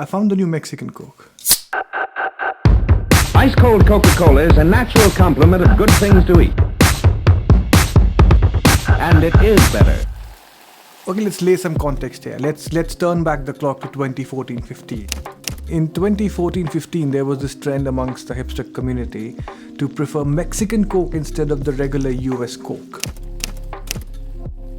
I found the new Mexican Coke. Ice-cold Coca-Cola is a natural complement of good things to eat. And it is better. Okay, let's lay some context here. Let's turn back the clock to 2014-15. In 2014-15, there was this trend amongst the hipster community to prefer Mexican Coke instead of the regular US Coke.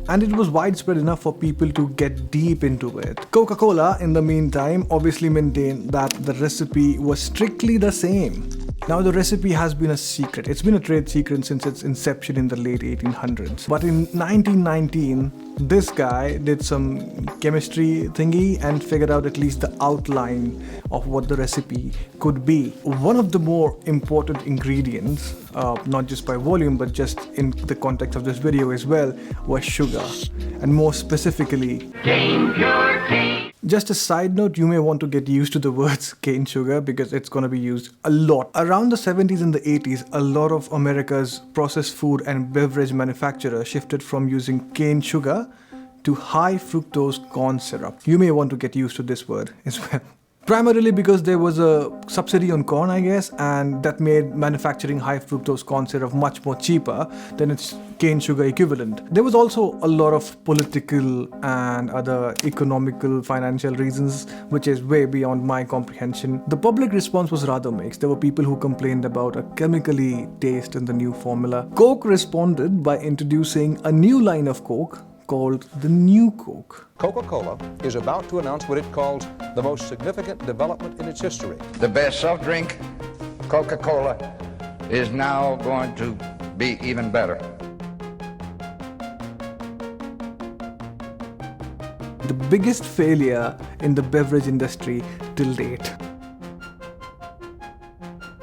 And it was widespread enough for people to get deep into it. Coca-Cola, in the meantime, obviously maintained that the recipe was strictly the same. Now the recipe has been a secret. It's been a trade secret since its inception in the late 1800s. But in 1919, this guy did some chemistry thingy and figured out at least the outline of what the recipe could be. One of the more important ingredients, not just by volume but just in the context of this video as well, was sugar. And more specifically, cane pure cane. Just a side note, you may want to get used to the words cane sugar because it's going to be used a lot. Around the 70s and the 80s, a lot of America's processed food and beverage manufacturers shifted from using cane sugar to high fructose corn syrup. You may want to get used to this word as well. Primarily because there was a subsidy on corn, I guess, and that made manufacturing high fructose corn syrup much more cheaper than its cane sugar equivalent. There was also a lot of political and other economical, financial reasons, which is way beyond my comprehension. The public response was rather mixed. There were people who complained about a chemically taste in the new formula. Coke responded by introducing a new line of Coke called the New Coke. Coca-Cola is about to announce what it calls the most significant development in its history. The best soft drink, Coca-Cola, is now going to be even better. The biggest failure in the beverage industry till date.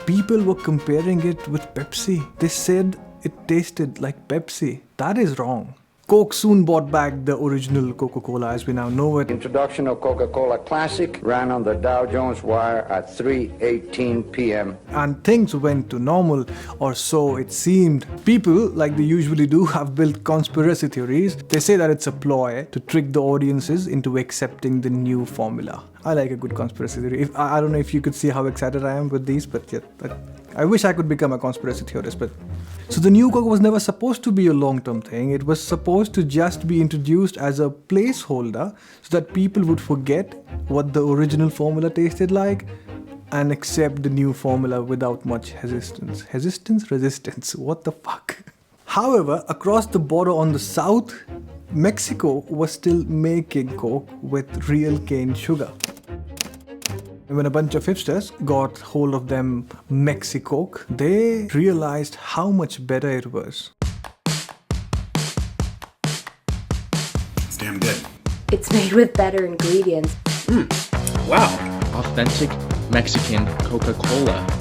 People were comparing it with Pepsi. They said it tasted like Pepsi. That is wrong. Coke soon brought back the original Coca-Cola as we now know it. Introduction of Coca-Cola Classic ran on the Dow Jones wire at 3:18 p.m. And things went to normal, or so it seemed. People, like they usually do, have built conspiracy theories. They say that it's a ploy to trick the audiences into accepting the new formula. I like a good conspiracy theory. I don't know if you could see how excited I am with these, but yeah, I wish I could become a conspiracy theorist. But so the new Coke was never supposed to be a long-term thing. It was supposed to just be introduced as a placeholder so that people would forget what the original formula tasted like and accept the new formula without much resistance. Resistance? What the fuck? However, across the border on the south, Mexico was still making Coke with real cane sugar. When a bunch of hipsters got hold of them Mexicoke, they realized how much better it was. It's damn good. It's made with better ingredients. Wow. Authentic Mexican Coca-Cola.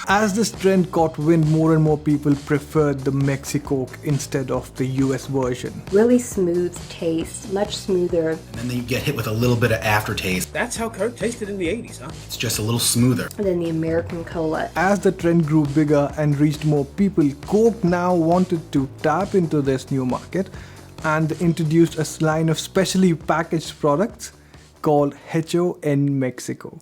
As this trend caught wind, more and more people preferred the Mexicoke instead of the US version. Really smooth taste, much smoother. And then you get hit with a little bit of aftertaste. That's how Coke tasted in the 80s, huh? It's just a little smoother. Than the American Cola. As the trend grew bigger and reached more people, Coke now wanted to tap into this new market and introduced a line of specially packaged products called HO en Mexico.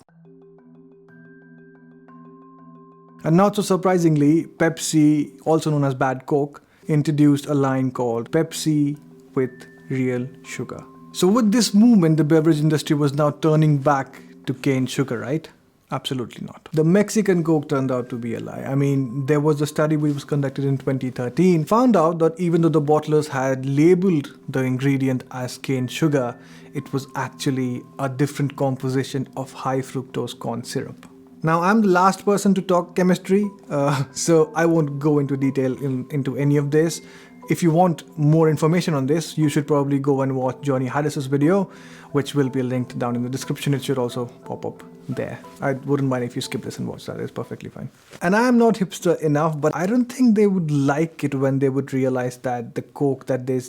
And not so surprisingly, Pepsi, also known as Bad Coke, introduced a line called Pepsi with real sugar. So with this movement, the beverage industry was now turning back to cane sugar, right? Absolutely not. The Mexican Coke turned out to be a lie. I mean, there was a study which was conducted in 2013, found out that even though the bottlers had labeled the ingredient as cane sugar, it was actually a different composition of high fructose corn syrup. Now, I'm the last person to talk chemistry, so I won't go into detail into any of this. If you want more information on this, you should probably go and watch Johnny Harris's video, which will be linked down in the description. It should also pop up there. I wouldn't mind if you skip this and watch that. It's perfectly fine. And I am not hipster enough, but I don't think they would like it when they would realize that the Coke that they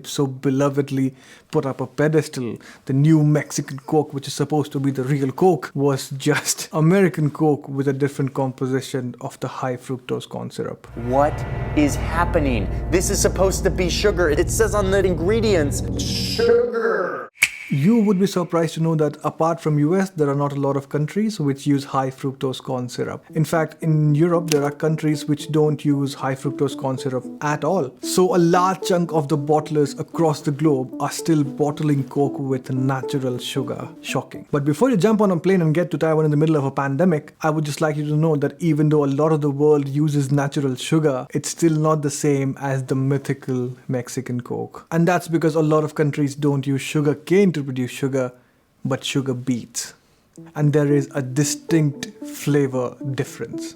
so belovedly put up a pedestal, the new Mexican Coke, which is supposed to be the real Coke, was just American Coke with a different composition of the high fructose corn syrup. What is happening? This is supposed to be sugar. It says on the ingredients, sugar. You would be surprised to know that apart from US, there are not a lot of countries which use high fructose corn syrup. In fact, in Europe, there are countries which don't use high fructose corn syrup at all. So a large chunk of the bottlers across the globe are still bottling Coke with natural sugar. Shocking. But before you jump on a plane and get to Taiwan in the middle of a pandemic, I would just like you to know that even though a lot of the world uses natural sugar, it's still not the same as the mythical Mexican Coke. And that's because a lot of countries don't use sugar cane to produce sugar, but sugar beets. And there is a distinct flavor difference.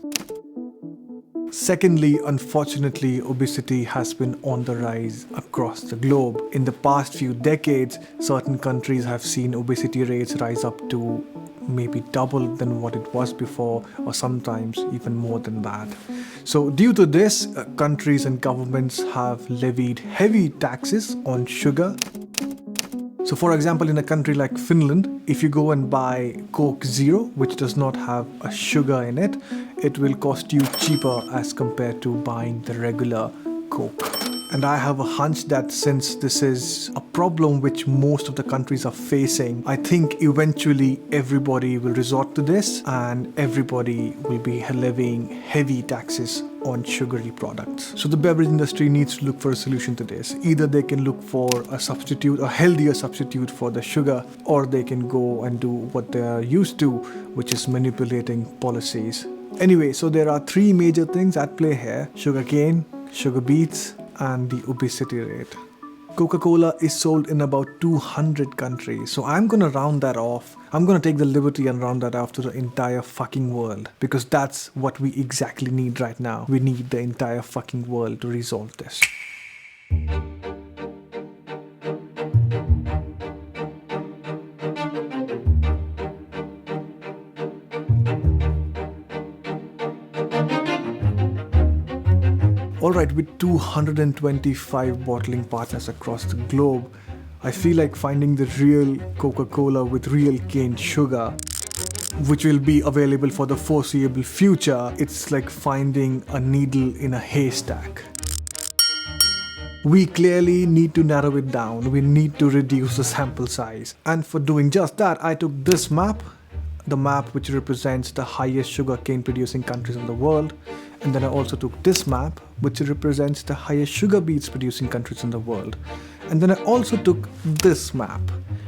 Secondly, unfortunately, obesity has been on the rise across the globe. In the past few decades, certain countries have seen obesity rates rise up to maybe double than what it was before, or sometimes even more than that. So due to this, countries and governments have levied heavy taxes on sugar. So for example, in a country like Finland, if you go and buy Coke Zero, which does not have a sugar in it, it will cost you cheaper as compared to buying the regular Coke. And I have a hunch that since this is a problem which most of the countries are facing, I think eventually everybody will resort to this and everybody will be levying heavy taxes on sugary products. So the beverage industry needs to look for a solution to this. Either they can look for a substitute, a healthier substitute for the sugar, or they can go and do what they are used to, which is manipulating policies. Anyway, so there are three major things at play here: sugarcane, sugar beets, and the obesity rate. Coca-Cola is sold in about 200 countries. So I'm gonna round that off. I'm gonna take the liberty and round that off to the entire fucking world. Because that's what we exactly need right now. We need the entire fucking world to resolve this. Alright, with 225 bottling partners across the globe, I feel like finding the real Coca-Cola with real cane sugar, which will be available for the foreseeable future, it's like finding a needle in a haystack. We clearly need to narrow it down. We need to reduce the sample size. And for doing just that, I took this map, the map which represents the highest sugarcane producing countries in the world. And then I also took this map, which represents the highest sugar beets producing countries in the world. And then I also took this map,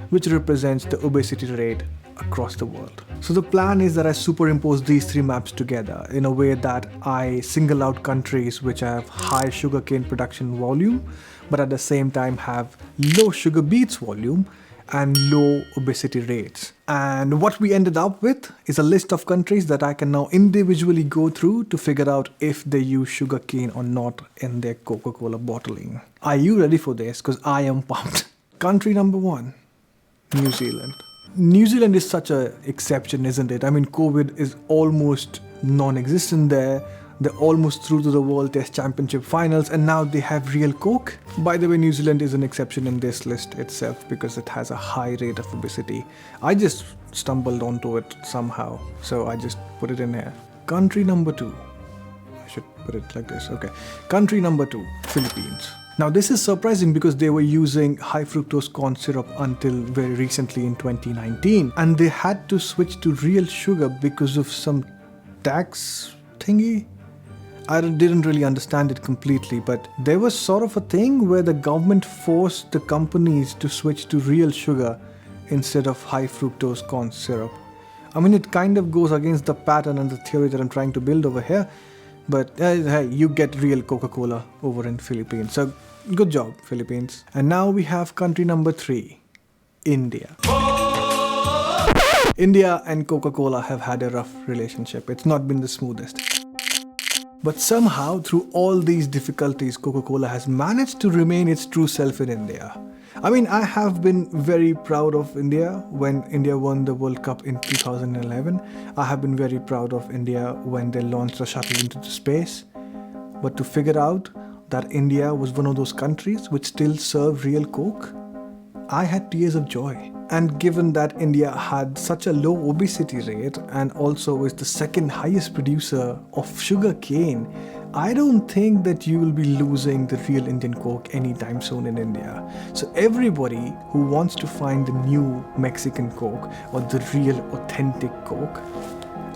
which represents the obesity rate across the world. So the plan is that I superimpose these three maps together in a way that I single out countries which have high sugarcane production volume, but at the same time have low sugar beets volume and low obesity rates. And what we ended up with is a list of countries that I can now individually go through to figure out if they use sugarcane or not in their Coca-Cola bottling. Are you ready for this? Because I am pumped. Country number 1, New Zealand. New Zealand is such an exception, isn't it? I mean, COVID is almost non-existent there. They're almost through to the World Test Championship finals, and now they have real Coke. By the way, New Zealand is an exception in this list itself because it has a high rate of obesity. I just stumbled onto it somehow, so I just put it in here. Country number 2. I should put it like this. Okay. Country number 2, Philippines. Now this is surprising because they were using high fructose corn syrup until very recently in 2019, and they had to switch to real sugar because of some tax thingy. I didn't really understand it completely, but there was sort of a thing where the government forced the companies to switch to real sugar instead of high fructose corn syrup. I mean, it kind of goes against the pattern and the theory that I'm trying to build over here, but hey, you get real Coca-Cola over in Philippines. So good job, Philippines. And now we have country number 3, India. India and Coca-Cola have had a rough relationship. It's not been the smoothest. But somehow, through all these difficulties, Coca-Cola has managed to remain its true self in India. I mean, I have been very proud of India when India won the World Cup in 2011. I have been very proud of India when they launched a shuttle into the space. But to figure out that India was one of those countries which still serve real Coke, I had tears of joy. And given that India had such a low obesity rate and also is the second highest producer of sugar cane, I don't think that you will be losing the real Indian Coke anytime soon in India. So everybody who wants to find the new Mexican Coke or the real authentic Coke,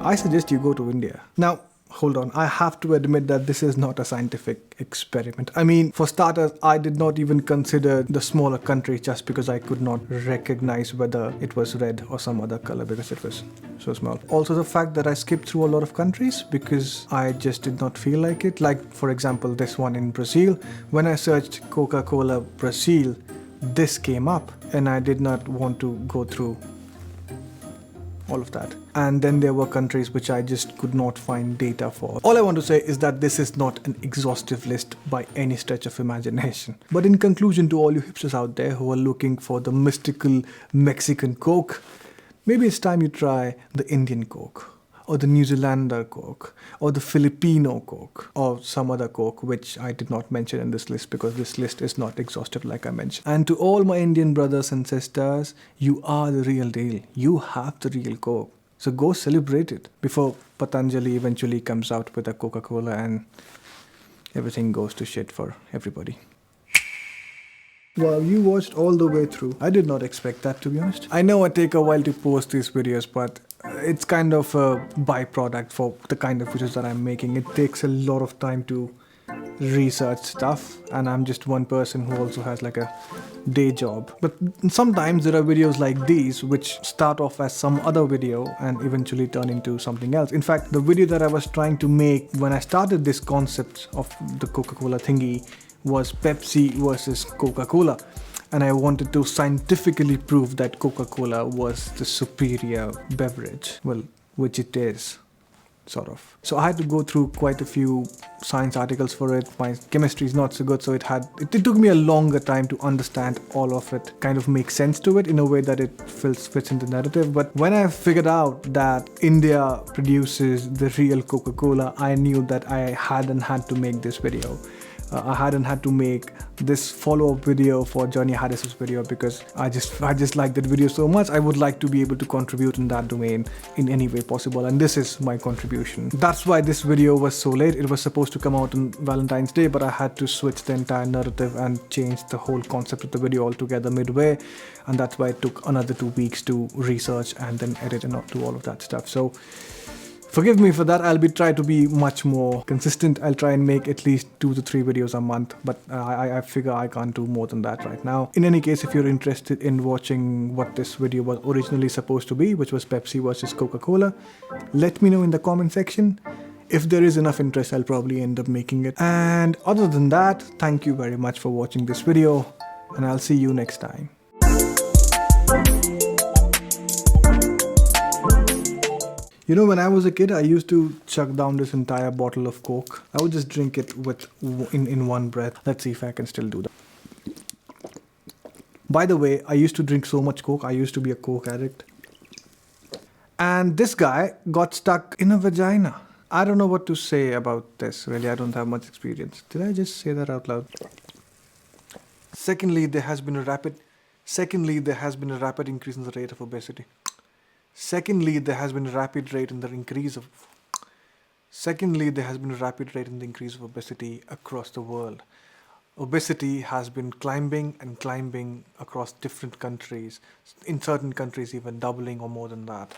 I suggest you go to India. Now, hold on, I have to admit that this is not a scientific experiment. I mean, for starters, I did not even consider the smaller country just because I could not recognize whether it was red or some other color because it was so small. Also, the fact that I skipped through a lot of countries because I just did not feel like it. Like, for example, this one in Brazil. When I searched Coca-Cola Brazil, this came up and I did not want to go through all of that. And then there were countries which I just could not find data for. All I want to say is that this is not an exhaustive list by any stretch of imagination. But in conclusion, to all you hipsters out there who are looking for the mystical Mexican Coke, maybe it's time you try the Indian Coke, or the New Zealander Coke, or the Filipino Coke, or some other Coke which I did not mention in this list because this list is not exhaustive like I mentioned. And to all my Indian brothers and sisters, you are the real deal. You have the real Coke. So go celebrate it before Patanjali eventually comes out with a Coca-Cola and everything goes to shit for everybody. Wow, you watched all the way through. I did not expect that, to be honest. I know I take a while to post these videos, but it's kind of a byproduct for the kind of videos that I'm making. It takes a lot of time to research stuff, and I'm just one person who also has like a day job. But sometimes there are videos like these which start off as some other video and eventually turn into something else. In fact, the video that I was trying to make when I started this concept of the Coca-Cola thingy was Pepsi versus Coca-Cola, and I wanted to scientifically prove that Coca-Cola was the superior beverage. Well, which it is, sort of. So I had to go through quite a few science articles for it. My chemistry is not so good, so it took me a longer time to understand all of it, kind of make sense to it in a way that it fits in the narrative. But when I figured out that India produces the real Coca-Cola, I knew that I hadn't had to make this video. I hadn't had to make this follow-up video for Johnny Harris's video because I just like that video so much. I would like to be able to contribute in that domain in any way possible, and this is my contribution. That's why this video was so late. It was supposed to come out on Valentine's Day, but I had to switch the entire narrative and change the whole concept of the video altogether midway, and that's why it took another 2 weeks to research and then edit and do all of that stuff. So forgive me for that. I'll try to be much more consistent. I'll try and make at least 2 to 3 videos a month, but I figure I can't do more than that right now. In any case, if you're interested in watching what this video was originally supposed to be, which was Pepsi versus Coca-Cola, let me know in the comment section. If there is enough interest, I'll probably end up making it. And other than that, thank you very much for watching this video, and I'll see you next time. You know, when I was a kid, I used to chuck down this entire bottle of Coke. I would just drink it in one breath. Let's see if I can still do that. By the way, I used to drink so much Coke. I used to be a Coke addict. And this guy got stuck in a vagina. I don't know what to say about this, really. I don't have much experience. Did I just say that out loud? Secondly, there has been a rapid increase in the rate of obesity. Secondly, there has been a rapid rate in the increase of obesity across the world. Obesity has been climbing and climbing across different countries. In certain countries, even doubling or more than that.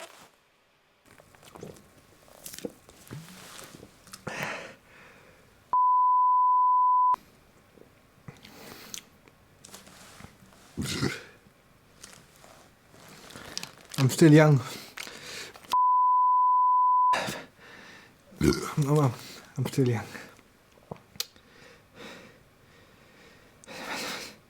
I'm still young. I'm still young.